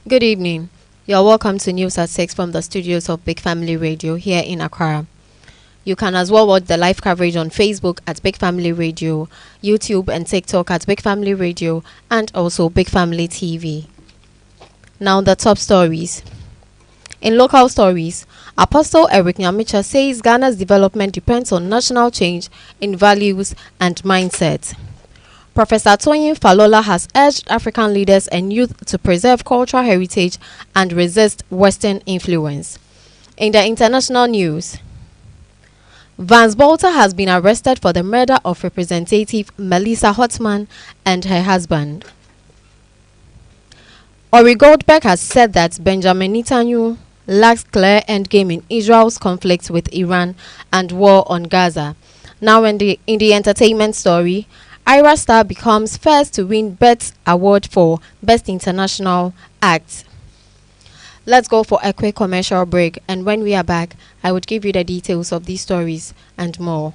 Good evening. You're welcome to News at 6 from the studios of Big Family Radio here in Accra. You can as well watch the live coverage on Facebook at Big Family Radio, YouTube and TikTok at Big Family Radio, and also Big Family TV. Now the top stories. In local stories, Apostle Eric Nyamicha says Ghana's development depends on national change in values and mindset. Professor Toyin Falola has urged African leaders and youth to preserve cultural heritage and resist Western influence. In the international news, Vance Bolter has been arrested for the murder of Representative Melissa Hotman and her husband. Ori Goldberg has said that Benjamin Netanyahu lacks clear endgame in Israel's conflict with Iran and war on Gaza. Now in the entertainment story, Ira Star becomes first to win BET's award for Best International Act. Let's go for a quick commercial break, and when we are back, I would give you the details of these stories and more.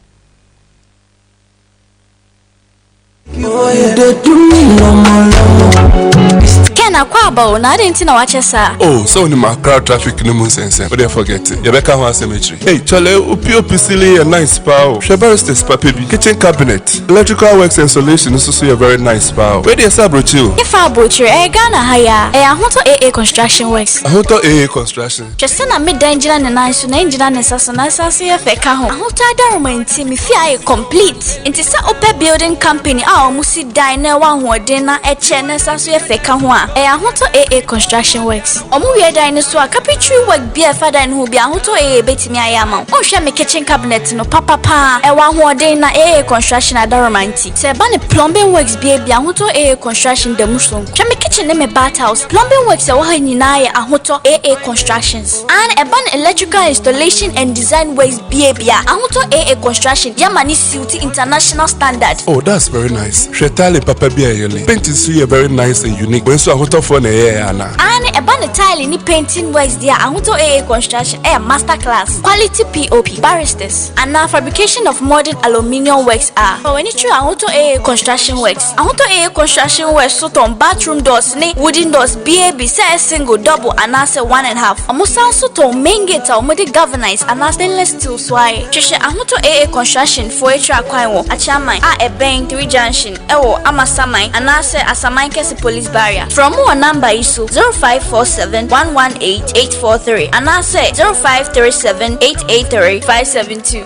Oh, so in my crowd traffic no more sense. But they forget it. You better have cemetery. Hey, Chale, UPO silly a nice power. Shabaristas papi, kitchen cabinet, electrical works installation is also a very nice power. Where they sabro you? If I butcher, Ghana hire, Hoto AA construction works. Hoto AA construction. Just send a mid danger and nice to engine and assassination feka home. Hoto Darman team if I complete. It is a open building company. Our Musi diner one who dinner a channel sasu feka one. Hoto AA construction works. Omuya dinosaur capitry work be a father and who be a Hoto AA betting me I am. Oh, share me kitchen cabinet no papa pa. A one who dinner AA construction at Daramanti. Say bunny plumbing works be a Hoto AA construction the Muslim. Share me kitchen name a bathhouse. Plumbing works a wahinaya a Hoto AA constructions. And a ban electrical installation and design works be a Hoto AA construction. Yamani City international standard. Oh, that's very nice. Shetali papa be a yelly. Paint is very nice and unique. When so a Hoto for Anna. And a ban tile in painting works there. Hoto AA construction a master class. Quality POP barristers. And now fabrication of modern aluminium works are. For when it's true Hoto AA construction works. Hoto AA construction works so on bathroom doors, wooden doors, BAB, say a single, double, and answer 1.5. Almost also to main gate or modi governance and stainless steel swai. Trisha Ahuto AA construction for a track a chamai, a bank 3 junction, Amasamai, and answer Asamai Kesi police barrier. From more number issue 0547 118 843 and answer 0537 883 572.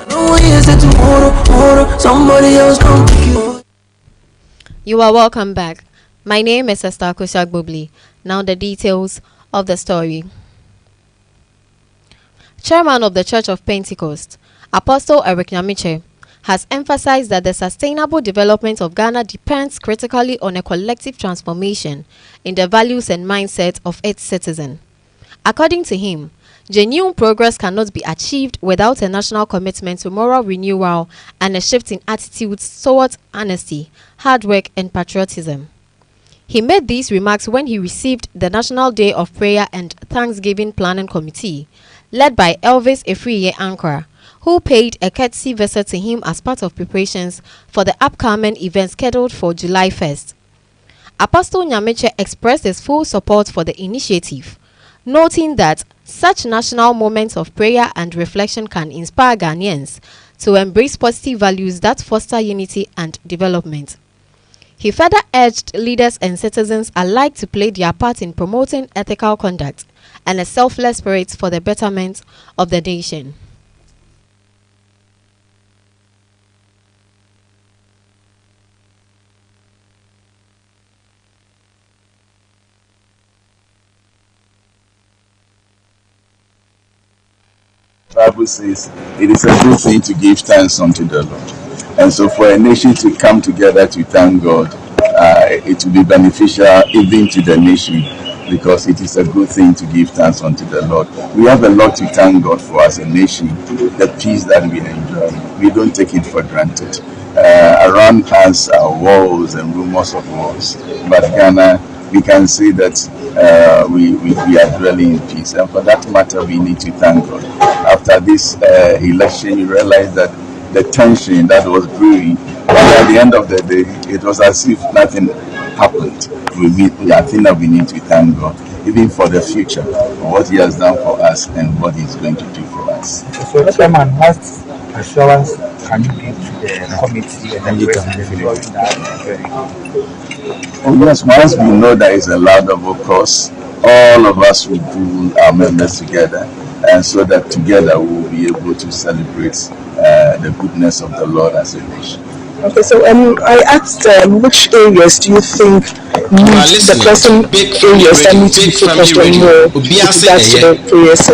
Somebody else come pick you. You are welcome back. My name is Esther Kushag. Now the details of the story. Chairman of the Church of Pentecost, Apostle Eric Nyamicha, has emphasized that the sustainable development of Ghana depends critically on a collective transformation in the values and mindset of its citizens. According to him, genuine progress cannot be achieved without a national commitment to moral renewal and a shift in attitudes towards honesty, hard work, and patriotism. He made these remarks when he received the National Day of Prayer and Thanksgiving Planning Committee, led by Elvis Efriye Ankara, who paid a courtesy visit to him as part of preparations for the upcoming event scheduled for July 1st. Apostle Nyamicha expressed his full support for the initiative, noting that such national moments of prayer and reflection can inspire Ghanaians to embrace positive values that foster unity and development. He further urged leaders and citizens alike to play their part in promoting ethical conduct and a selfless spirit for the betterment of the nation. The Bible says it is a good thing to give thanks unto the Lord. And so for a nation to come together to thank God, it will be beneficial even to the nation, because it is a good thing to give thanks unto the Lord. We have a lot to thank God for as a nation, the peace that we enjoy. We don't take it for granted. Around us are wars and rumors of wars, but Ghana, we can say that we are dwelling in peace. And for that matter, we need to thank God. After this election, you realize that the tension that was brewing, but at the end of the day, it was as if nothing happened. I think that we need to thank God. even for the future, what he has done for us and what he's going to do for us. So, Chairman, what assurance can you give to the committee and the president during that? Oh, yes, once we know that it's a laudable cause, all of us will pull our members together, and so that together we will be able to celebrate the goodness of the Lord as a nation. Okay, so I asked which areas do you think need the pressing areas that need to be focused on more with regards to the prayers?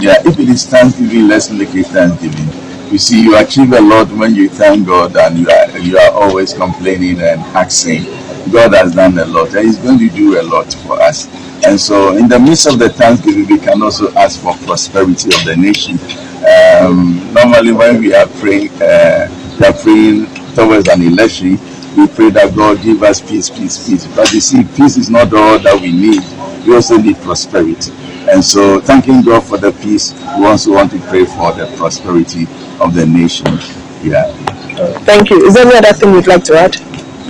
Yeah, if it is Thanksgiving, let's make it Thanksgiving. You see, you achieve a lot when you thank God, and you are always complaining and asking. God has done a lot, and He's going to do a lot for us. And so, in the midst of the Thanksgiving, we can also ask for prosperity of the nation. Normally, when we are praying towards an election, we pray that God give us peace, peace, peace. But you see, peace is not all that we need. We also need prosperity. And so, thanking God for the peace, we also want to pray for the prosperity of the nation. Yeah. Thank you. Is there any other thing you'd like to add?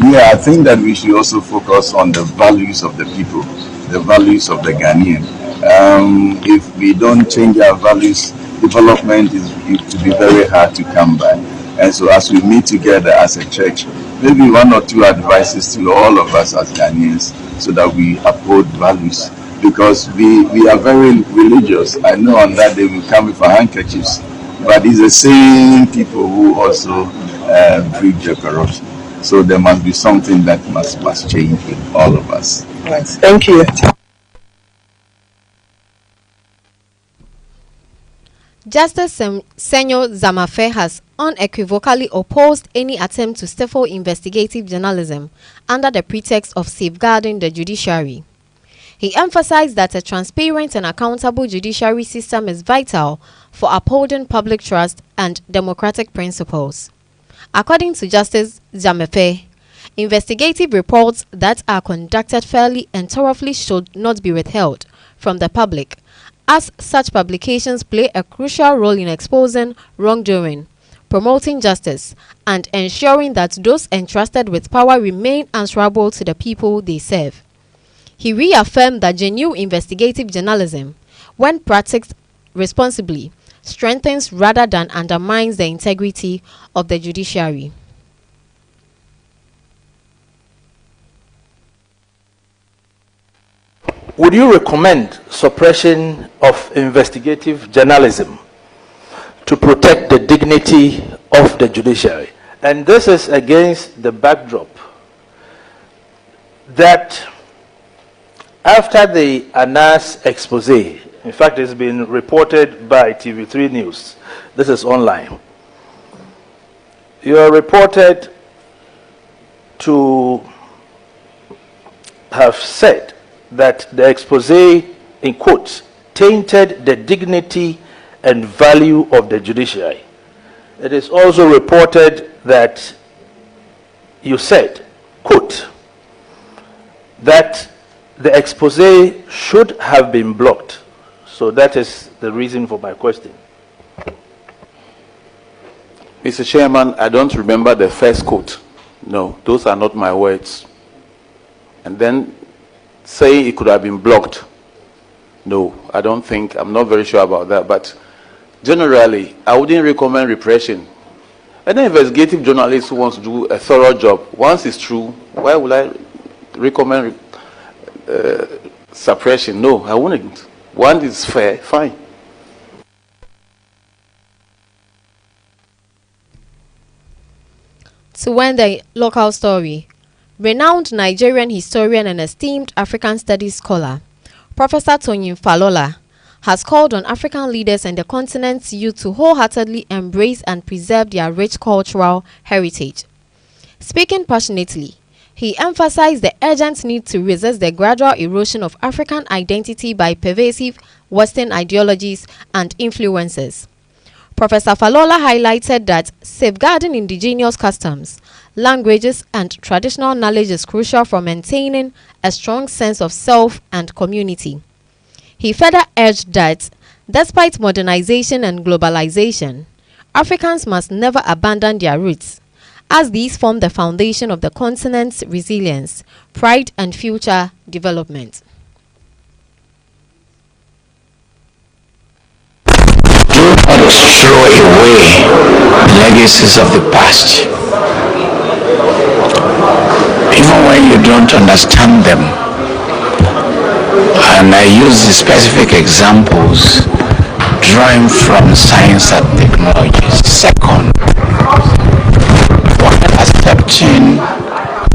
Yeah, I think that we should also focus on the values of the people, the values of the Ghanaian. If we don't change our values, development is to be very hard to come by. And so as we meet together as a church, maybe one or two advices to all of us as Ghanaians so that we uphold values. Because we are very religious. I know on that day we come with our handkerchiefs, but it's the same people who also breed the corruption. So there must be something that must change with all of us. Right. Thank you. Justice Senyo Zamafe has unequivocally opposed any attempt to stifle investigative journalism under the pretext of safeguarding the judiciary. He emphasized that a transparent and accountable judiciary system is vital for upholding public trust and democratic principles. According to Justice Zamafe, investigative reports that are conducted fairly and thoroughly should not be withheld from the public, as such publications play a crucial role in exposing wrongdoing, promoting justice, and ensuring that those entrusted with power remain answerable to the people they serve. He reaffirmed that genuine investigative journalism, when practiced responsibly, strengthens rather than undermines the integrity of the judiciary. Would you recommend suppression of investigative journalism to protect the dignity of the judiciary? And this is against the backdrop that after the Anas expose, in fact, it's been reported by TV3 News. This is online. You are reported to have said that the expose, in quotes, tainted the dignity and value of the judiciary. It is also reported that you said, quote, that the expose should have been blocked. So that is the reason for my question. Mr. Chairman, I don't remember the first quote. No, those are not my words. And then saying it could have been blocked. No, I don't think, I'm not very sure about that. But generally, I wouldn't recommend repression. Any investigative journalist who wants to do a thorough job, once it's true, why would I recommend suppression? No, I wouldn't. One is fair, fine. To end the local story, renowned Nigerian historian and esteemed African studies scholar, Professor Tonyin Falola, has called on African leaders and the continent's youth to wholeheartedly embrace and preserve their rich cultural heritage. Speaking passionately, he emphasized the urgent need to resist the gradual erosion of African identity by pervasive Western ideologies and influences. Professor Falola highlighted that safeguarding indigenous customs, languages, and traditional knowledge is crucial for maintaining a strong sense of self and community. He further urged that, despite modernization and globalization, Africans must never abandon their roots, as these form the foundation of the continent's resilience, pride, and future development. throw away the legacies of the past. Even when you don't understand them. And I use the specific examples drawing from science and technology. Second, while accepting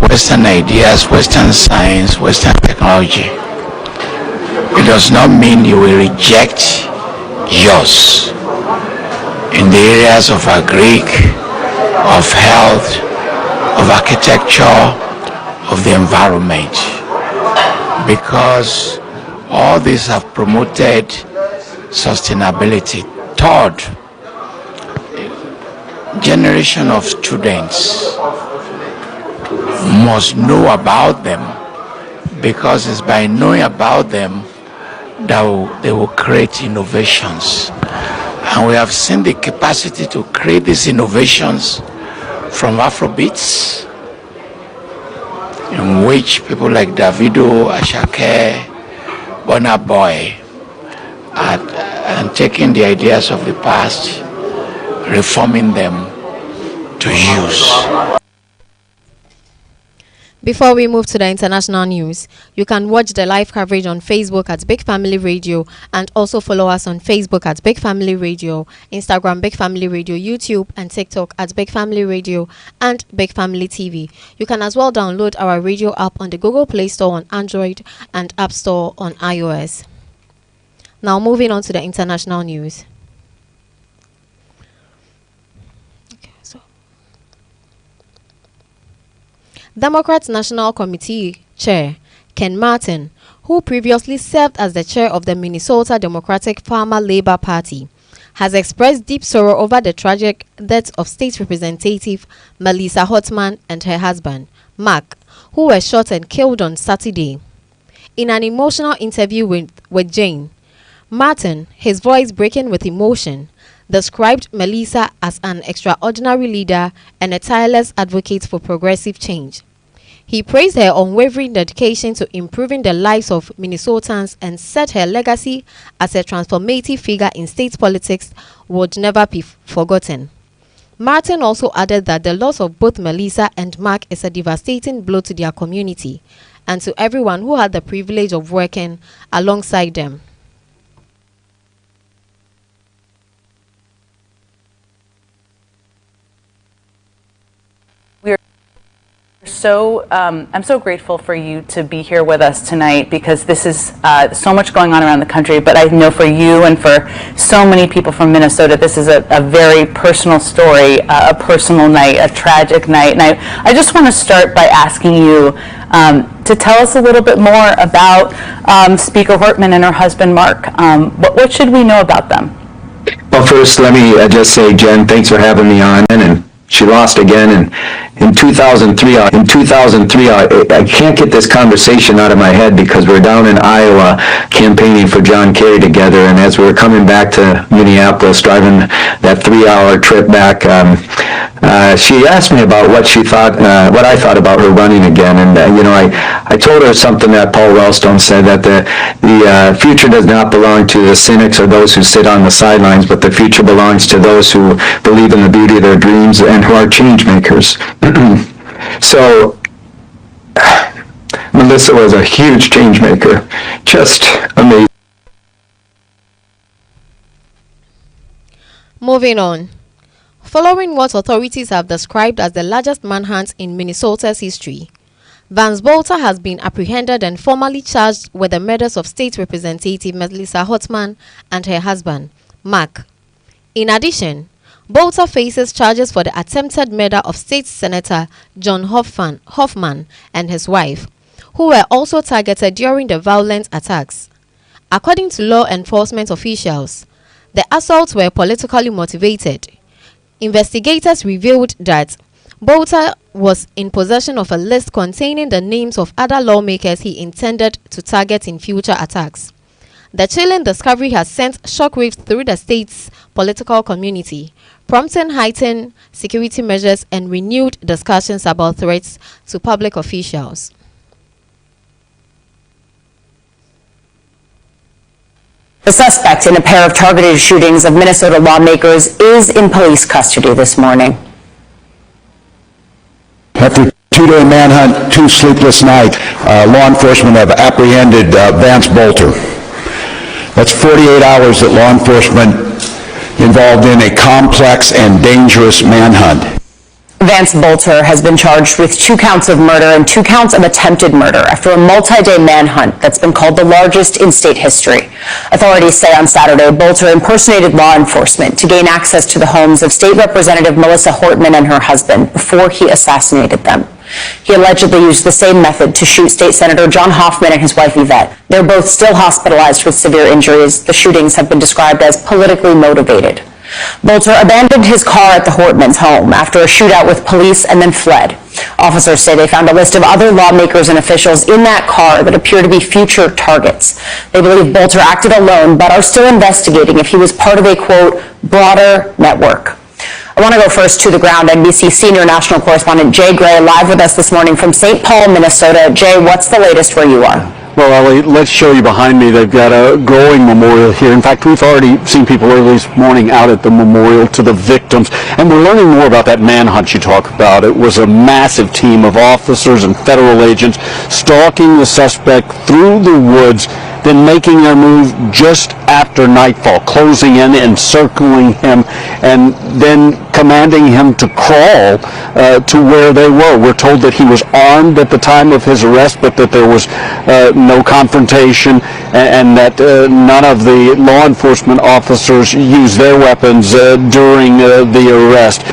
Western ideas, Western science, Western technology, it does not mean you will reject yours in the areas of agric, of health, of architecture, of the environment, because all these have promoted sustainability. Third, generation of students must know about them, because it's by knowing about them that they will create innovations. And we have seen the capacity to create these innovations from Afrobeats, in which people like Davido, Ashake, Burna Boy are taking the ideas of the past, reforming them to use. Before we move to the international news, you can watch the live coverage on Facebook at Big Family Radio, and also follow us on Facebook at Big Family Radio, Instagram Big Family Radio, YouTube and TikTok at Big Family Radio and Big Family TV. You can as well download our radio app on the Google Play Store on Android and App Store on iOS. Now moving on to the international news. Democrats National Committee Chair Ken Martin, who previously served as the chair of the Minnesota Democratic Farmer Labor Party, has expressed deep sorrow over the tragic death of State Representative Melissa Hotman and her husband, Mark, who were shot and killed on Saturday. In an emotional interview with Jane, Martin, his voice breaking with emotion, described Melissa as an extraordinary leader and a tireless advocate for progressive change. He praised her unwavering dedication to improving the lives of Minnesotans and said her legacy as a transformative figure in state politics would never be forgotten. Martin also added that the loss of both Melissa and Mark is a devastating blow to their community and to everyone who had the privilege of working alongside them. I'm so grateful for you to be here with us tonight, because this is so much going on around the country, but I know for you and for so many people from Minnesota, this is a very personal story, a personal night, a tragic night. And I just want to start by asking you to tell us a little bit more about Speaker Hortman and her husband, Mark. What should we know about them? Well, first, let me just say, Jen, thanks for having me on. And she lost again, and in 2003, I can't get this conversation out of my head, because we're down in Iowa campaigning for John Kerry together, and as we were coming back to Minneapolis, driving that 3-hour trip back, she asked me about what she thought, what I thought about her running again, and I told her something that Paul Wellstone said, that the future does not belong to the cynics or those who sit on the sidelines, but the future belongs to those who believe in the beauty of their dreams and who are change makers. So Melissa was a huge change maker, just amazing. Moving on. Following what authorities have described as the largest manhunt in Minnesota's history, Vance Bolter has been apprehended and formally charged with the murders of State Representative Melissa Hotman and her husband, Mark. In addition, Bolter faces charges for the attempted murder of State Senator John Hoffman and his wife, who were also targeted during the violent attacks. According to law enforcement officials, the assaults were politically motivated. Investigators revealed that Bolter was in possession of a list containing the names of other lawmakers he intended to target in future attacks. The chilling discovery has sent shockwaves through the state's political community, prompting heightened security measures and renewed discussions about threats to public officials. The suspect in a pair of targeted shootings of Minnesota lawmakers is in police custody this morning. After a two-day manhunt, 2 sleepless nights, law enforcement have apprehended Vance Bolter. That's 48 hours that law enforcement involved in a complex and dangerous manhunt. Vance Bolter has been charged with 2 counts of murder and 2 counts of attempted murder after a multi-day manhunt that's been called the largest in state history. Authorities say on Saturday, Bolter impersonated law enforcement to gain access to the homes of State Representative Melissa Hortman and her husband before he assassinated them. He allegedly used the same method to shoot State Senator John Hoffman and his wife Yvette. They're both still hospitalized with severe injuries. The shootings have been described as politically motivated. Bolter abandoned his car at the Hortmans' home after a shootout with police and then fled. Officers say they found a list of other lawmakers and officials in that car that appear to be future targets. They believe Bolter acted alone, but are still investigating if he was part of a, quote, broader network. I want to go first to the ground. NBC senior national correspondent Jay Gray live with us this morning from St. Paul, Minnesota. Jay, what's the latest where you are? Well, Ellie, let's show you behind me. They've got a growing memorial here. In fact, we've already seen people early this morning out at the memorial to the victims. And we're learning more about that manhunt you talk about. It was a massive team of officers and federal agents stalking the suspect through the woods, then making their move just after nightfall, closing in and circling him, and then commanding him to crawl to where they were. We're told that he was armed at the time of his arrest, but that there was no confrontation, and that none of the law enforcement officers used their weapons during the arrest.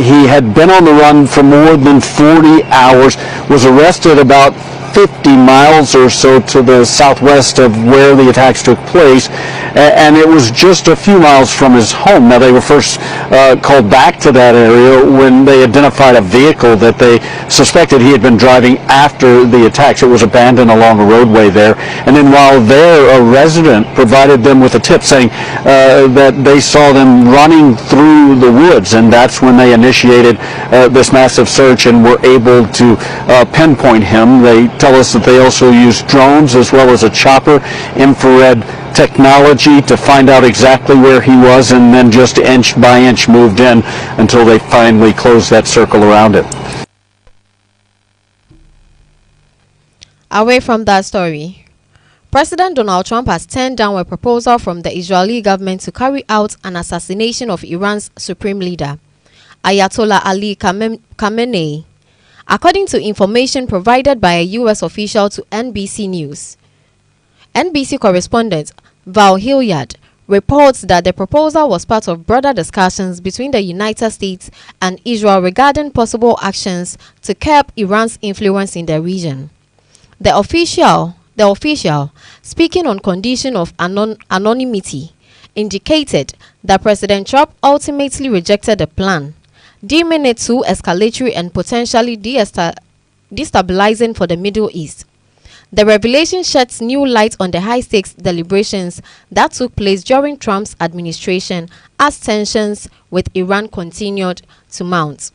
He had been on the run for more than 40 hours, was arrested about 50 miles or so to the southwest of where the attacks took place, and it was just a few miles from his home. Now, they were first called back to that area when they identified a vehicle that they suspected he had been driving after the attacks. It was abandoned along a roadway there, and then while there, a resident provided them with a tip saying that they saw them running through the woods, and that's when they initiated this massive search and were able to pinpoint him. They tell us that they also used drones as well as a chopper, infrared technology to find out exactly where he was, and then just inch by inch moved in until they finally closed that circle around it. Away from that story, President Donald Trump has turned down a proposal from the Israeli government to carry out an assassination of Iran's supreme leader, Ayatollah Ali Khamenei, according to information provided by a U.S. official to NBC News. NBC correspondent Val Hilliard reports that the proposal was part of broader discussions between the United States and Israel regarding possible actions to curb Iran's influence in the region. The official, speaking on condition of anonymity, indicated that President Trump ultimately rejected the plan, deeming it too escalatory and potentially destabilizing for the Middle East. The revelation sheds new light on the high-stakes deliberations that took place during Trump's administration as tensions with Iran continued to mount.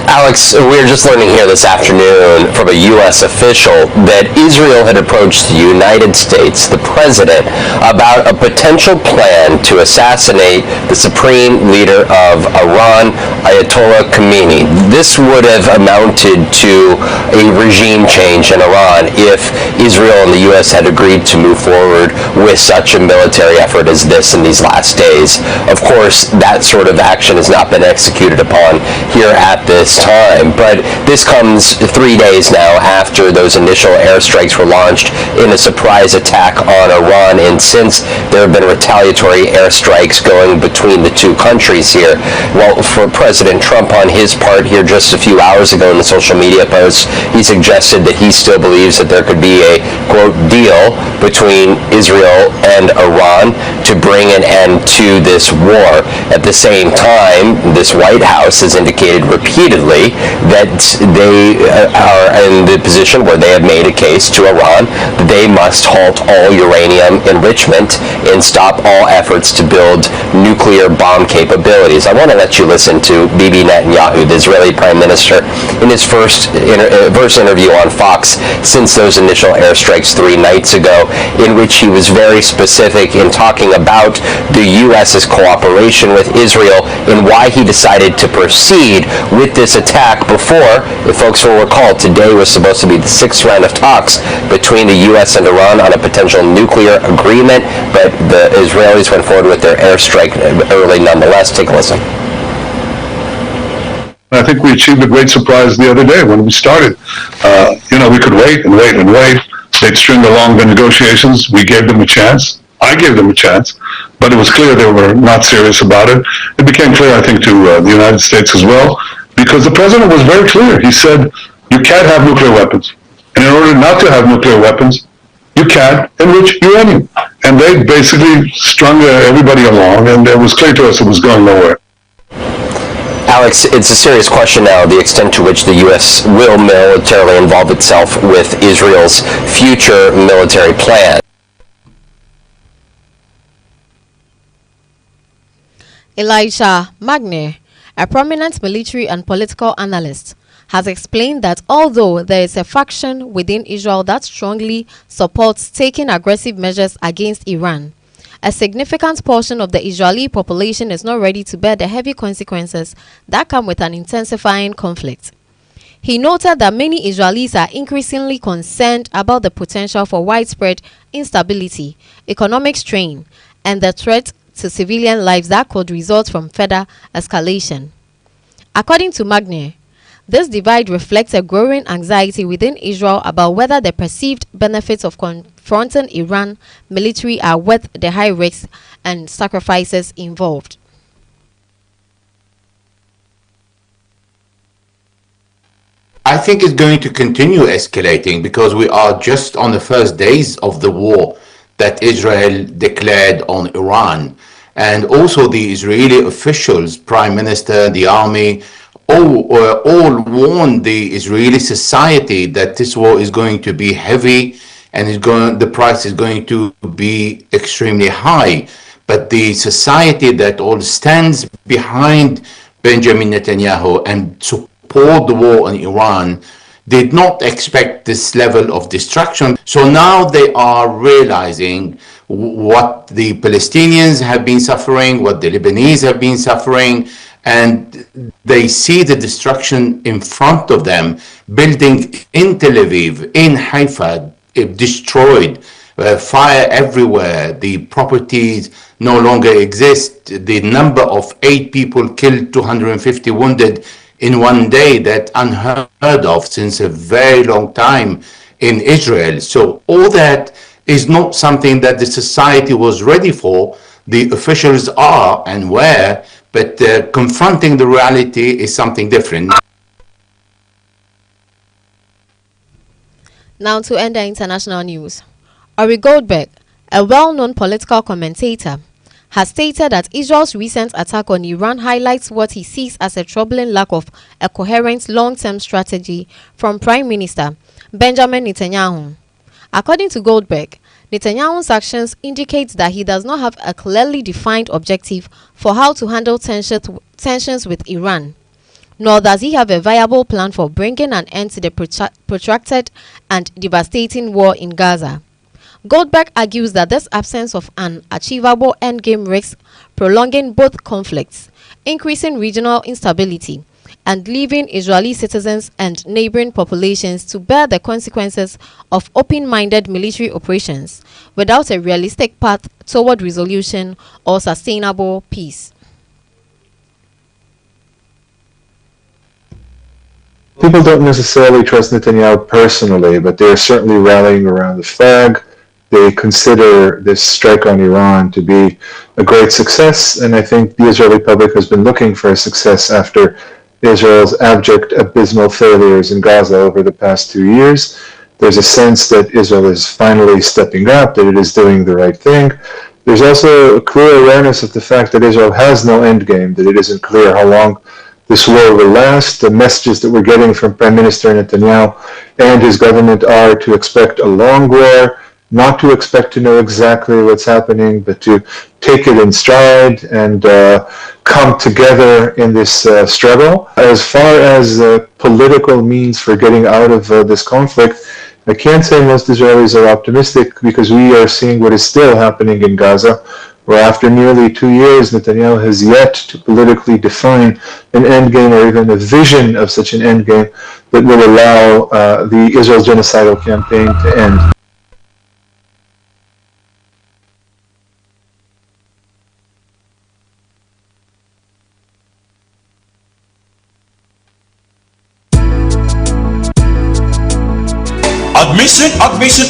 Alex, we're just learning here this afternoon from a U.S. official that Israel had approached the United States, the president, about a potential plan to assassinate the supreme leader of Iran, Ayatollah Khamenei. This would have amounted to a regime change in Iran if Israel and the U.S. had agreed to move forward with such a military effort as this in these last days. Of course, that sort of action has not been executed upon here at this time, but this comes 3 days now after those initial airstrikes were launched in a surprise attack on Iran, and since there have been retaliatory airstrikes going between the two countries here. Well, for President Trump, on his part here just a few hours ago in the social media post, he suggested that he still believes that there could be a, quote, deal between Israel and Iran to bring an end to this war. At the same time, this White House has indicated repeatedly repeatedly that they are in the position where they have made a case to Iran that they must halt all uranium enrichment and stop all efforts to build nuclear bomb capabilities. I want to let you listen to Bibi Netanyahu, the Israeli Prime Minister, in his first interview on Fox since those initial airstrikes 3 nights ago, in which he was very specific in talking about the U.S.'s cooperation with Israel and why he decided to proceed with this attack before, if folks will recall, today was supposed to be the 6th round of talks between the U.S. and Iran on a potential nuclear agreement, but the Israelis went forward with their airstrike early nonetheless. Take a listen. I think we achieved a great surprise the other day when we started. We could wait and wait and wait. They'd string along the negotiations. We gave them a chance. I gave them a chance, but it was clear they were not serious about it. It became clear, I think, to the United States as well, because the president was very clear. He said, you can't have nuclear weapons. And in order not to have nuclear weapons, you can't enrich uranium. And they basically strung everybody along, and it was clear to us it was going nowhere. Alex, it's a serious question now, the extent to which the U.S. will militarily involve itself with Israel's future military plan. Elijah Magner, a prominent military and political analyst, has explained that although there is a faction within Israel that strongly supports taking aggressive measures against Iran, a significant portion of the Israeli population is not ready to bear the heavy consequences that come with an intensifying conflict. He noted that many Israelis are increasingly concerned about the potential for widespread instability, economic strain, and the threat to civilian lives that could result from further escalation. According to Magner, this divide reflects a growing anxiety within Israel about whether the perceived benefits of confronting Iran militarily are worth the high risks and sacrifices involved. I think it's going to continue escalating because we are just on the first days of the war that Israel declared on Iran. And also the Israeli officials, Prime Minister, the army, all warned the Israeli society that this war is going to be heavy and the price is going to be extremely high. But the society that all stands behind Benjamin Netanyahu and support the war in Iran did not expect this level of destruction. So now they are realizing what the Palestinians have been suffering, what the Lebanese have been suffering, and they see the destruction in front of them. Building in Tel Aviv, in Haifa, destroyed, fire everywhere, the properties no longer exist, the number of 8 people killed, 250 wounded in one day, that unheard of since a very long time in Israel. So all that is not something that the society was ready for. The officials are and were, but confronting the reality is something different. Now to end the international news. Ori Goldberg, a well-known political commentator, has stated that Israel's recent attack on Iran highlights what he sees as a troubling lack of a coherent long-term strategy from Prime Minister Benjamin Netanyahu. According to Goldberg, Netanyahu's actions indicate that he does not have a clearly defined objective for how to handle tensions with Iran, nor does he have a viable plan for bringing an end to the protracted and devastating war in Gaza. Goldberg argues that this absence of an achievable endgame risks prolonging both conflicts, increasing regional instability, and leaving Israeli citizens and neighboring populations to bear the consequences of open-minded military operations without a realistic path toward resolution or sustainable peace. People don't necessarily trust Netanyahu personally, but they're certainly rallying around the flag. They consider this strike on Iran to be a great success, and I think the Israeli public has been looking for a success after Israel's abject, abysmal failures in Gaza over the past 2 years. There's a sense that Israel is finally stepping up, that it is doing the right thing. There's also a clear awareness of the fact that Israel has no end game, that it isn't clear how long this war will last. The messages that we're getting from Prime Minister Netanyahu and his government are to expect a long war, not to expect to know exactly what's happening, but to take it in stride and come together in this struggle. As far as political means for getting out of this conflict, I can't say most Israelis are optimistic because we are seeing what is still happening in Gaza, where after nearly 2 years, Netanyahu has yet to politically define an endgame or even a vision of such an endgame that will allow the Israel genocidal campaign to end.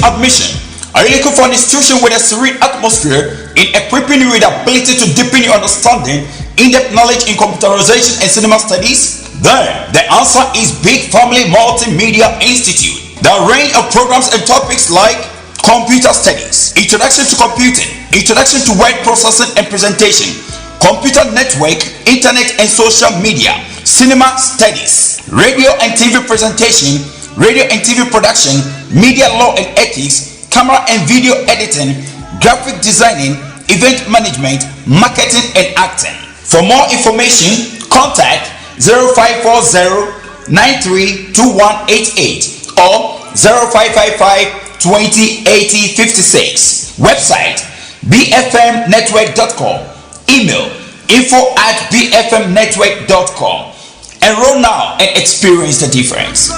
Admission. Are you looking for an institution with a serene atmosphere in equipping you with the ability to deepen your understanding, in-depth knowledge in computerization and cinema studies? Then, the answer is Big Family Multimedia Institute. The range of programs and topics like computer studies, introduction to computing, introduction to word processing and presentation, computer network, internet and social media, cinema studies, radio and TV presentation, radio and TV production, media law and ethics, camera and video editing, graphic designing, event management, marketing and acting. For more information, contact 0540-932188 or 0555-208056. Website bfmnetwork.com. Email info@bfmnetwork.com. Enroll now and experience the difference.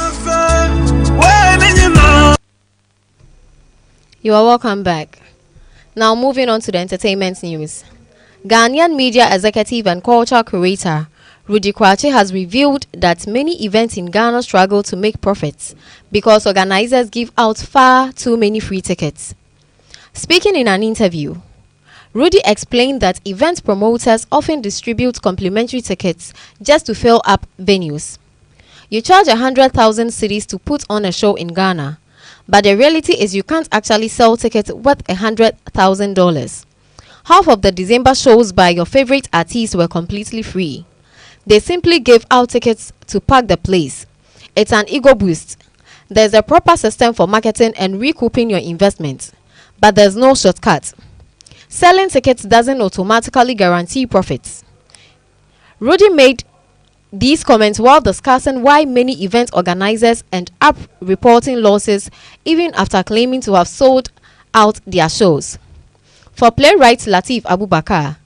You are welcome back. Now moving on to the entertainment news. Ghanaian media executive and culture curator Rudy Kwache has revealed that many events in Ghana struggle to make profits because organizers give out far too many free tickets. Speaking in an interview, Rudy explained that event promoters often distribute complimentary tickets just to fill up venues. You charge 100,000 cedis to put on a show in Ghana, but the reality is you can't actually sell tickets worth $100,000. Half of the December shows by your favorite artists were completely free. They simply gave out tickets to pack the place. It's an ego boost. There's a proper system for marketing and recouping your investment, but there's no shortcut. Selling tickets doesn't automatically guarantee profits. Rudy made these comments while discussing why many event organizers end up reporting losses even after claiming to have sold out their shows. For playwright Lateef Abubakar,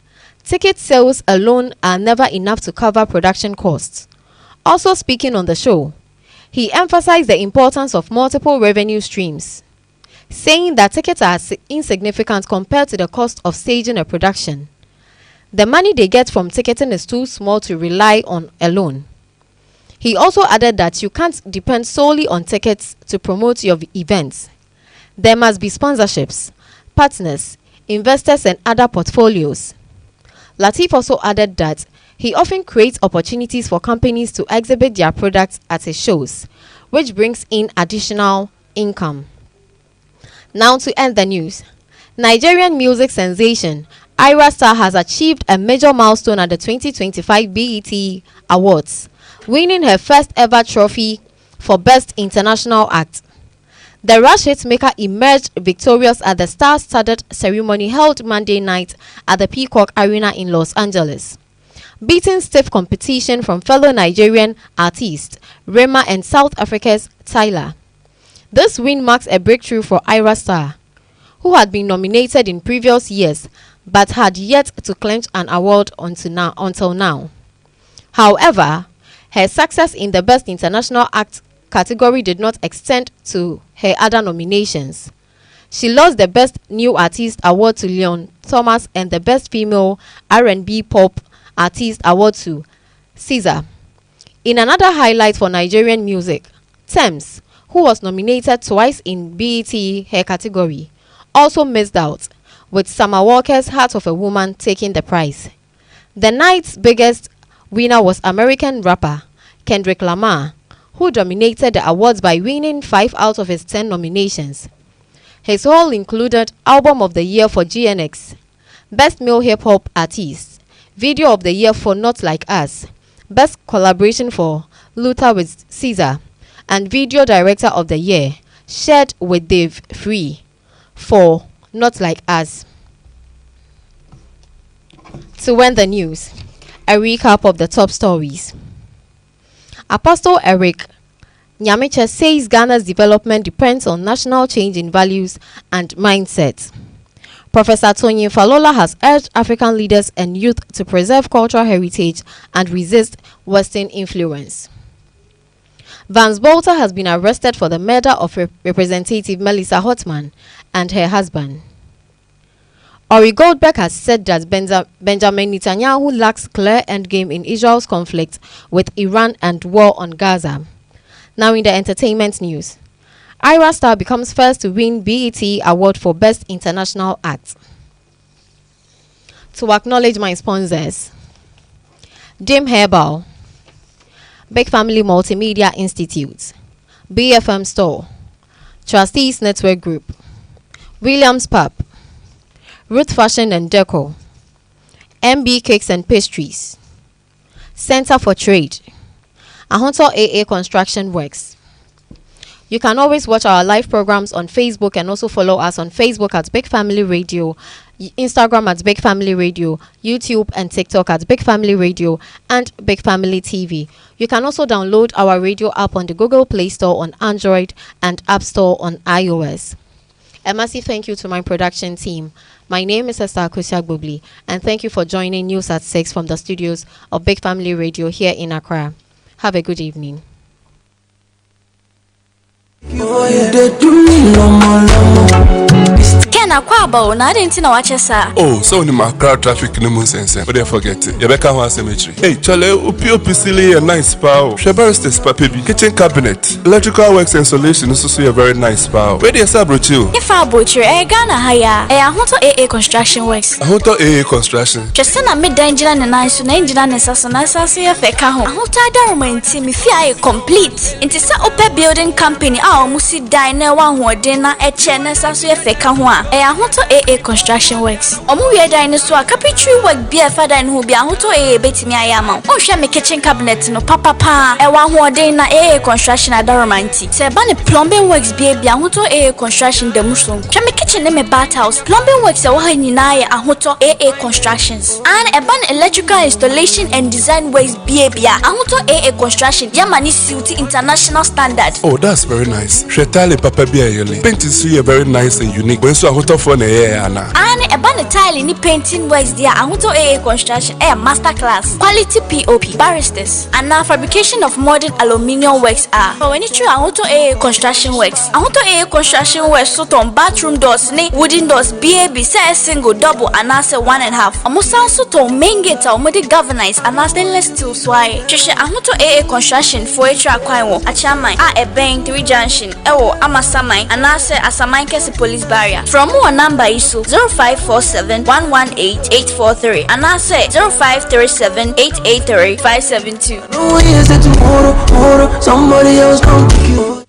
ticket sales alone are never enough to cover production costs. Also speaking on the show, he emphasized the importance of multiple revenue streams, saying that tickets are insignificant compared to the cost of staging a production. The money they get from ticketing is too small to rely on alone. He also added that you can't depend solely on tickets to promote your events. There must be sponsorships, partners, investors and other portfolios. Lateef also added that he often creates opportunities for companies to exhibit their products at his shows, which brings in additional income. Now to end the news. Nigerian music sensation Ira Star has achieved a major milestone at the 2025 BET Awards, winning her first ever trophy for Best International Act. The Rush hitmaker emerged victorious at the star-studded ceremony held Monday night at the Peacock Arena in Los Angeles, beating stiff competition from fellow Nigerian artists Rema and South Africa's Tyler. This win marks a breakthrough for Ira Star, who had been nominated in previous years but had yet to clinch an award until now. However, her success in the Best International Act category did not extend to her other nominations. She lost the Best New Artist award to Leon Thomas and the Best Female R&B Pop Artist award to Caesar. In another highlight for Nigerian music, Thames, who was nominated twice in BET her category, also missed out, with Summer Walker's Heart of a Woman taking the prize. The night's biggest winner was American rapper Kendrick Lamar, who dominated the awards by winning 5 out of his 10 nominations. His haul included Album of the Year for GNX, Best Male Hip Hop Artist, Video of the Year for Not Like Us, Best Collaboration for Luther with Caesar, and Video Director of the Year shared with Dave Free for Not Like Us. To end the news, a recap of the top stories. Apostle Eric Nyamiche says Ghana's development depends on national change in values and mindset. Professor Tony Falola has urged African leaders and youth to preserve cultural heritage and resist Western influence. Vance Bolter has been arrested for the murder of Representative Melissa Hotman and her husband. Ori Goldberg has said that Benjamin Netanyahu lacks clear endgame in Israel's conflict with Iran and war on Gaza. Now in the entertainment news, Ira Star becomes first to win BET Award for Best International Act. To acknowledge my sponsors: Jim Herbal, Big Family Multimedia Institute, BFM Store, Trustees Network Group, Williams Pub, Ruth Fashion and Deco, MB Cakes and Pastries, Center for Trade, Ahonto AA Construction Works. You can always watch our live programs on Facebook and also follow us on Facebook at Big Family Radio, Instagram at Big Family Radio, YouTube and TikTok at Big Family Radio and Big Family TV. You can also download our radio app on the Google Play Store on Android and App Store on iOS. A massive thank you to my production team. My name is Esther Akusiagbobli, and thank you for joining News at 6 from the studios of Big Family Radio here in Accra. Have a good evening. Kena kwabo na didn't know what you saw. Oh, so in my crowd traffic no more sense. But they forget it. Yabeka one cemetery. Hey, Chale, Upio a nice power. Shabaristes papi, kitchen cabinet, electrical works installation is also a very nice power. Where do you say brought you? If I butcher, Ghana hire, Ahonto AA Construction Works. Ahonto AA Construction. Just send a mid danger and nice to engine and assassination. Feka home. Ahonto Darman team if you complete. It is a open building company. Our musi diner one who dinner a channel as we feka home. Ahonto AA Construction Works. Omu we dinosaur carpentry work be a father and who be Ahonto AA betimi ayama. Oh, share me kitchen cabinet no papa pa. One who dinner AA Construction at Daramanti. Say ban plumbing works be a Ahonto AA Construction the mushroom. Share me kitchen name a bathhouse. Plumbing works a wahinina Ahonto AA Constructions. And a ban electrical installation and design works be a Ahonto AA Construction. Yamani City International Standard. Oh, that's very nice. Shetale papa be a yele. Paint is very nice and unique. When so Ahonto for na ana. And a ban tile in the painting works there Ahonto AA Construction a masterclass. Quality POP barristers. And now fabrication of modern aluminium works are. For when you choose Ahonto AA Construction Works. Ahonto AA Construction Works so on bathroom doors, wooden doors, BAB, say a single, double, and answer 1.5. Almost also to main gate or modi governance and stainless steel swai. Trisha Ahonto AA Construction for a track a chamai, a bank, 3 junction, Amasamai, and answer as a Mankesi police barrier. From more number is 0547 118 843 and answer 0537 883 572. Tomorrow, somebody else come to you.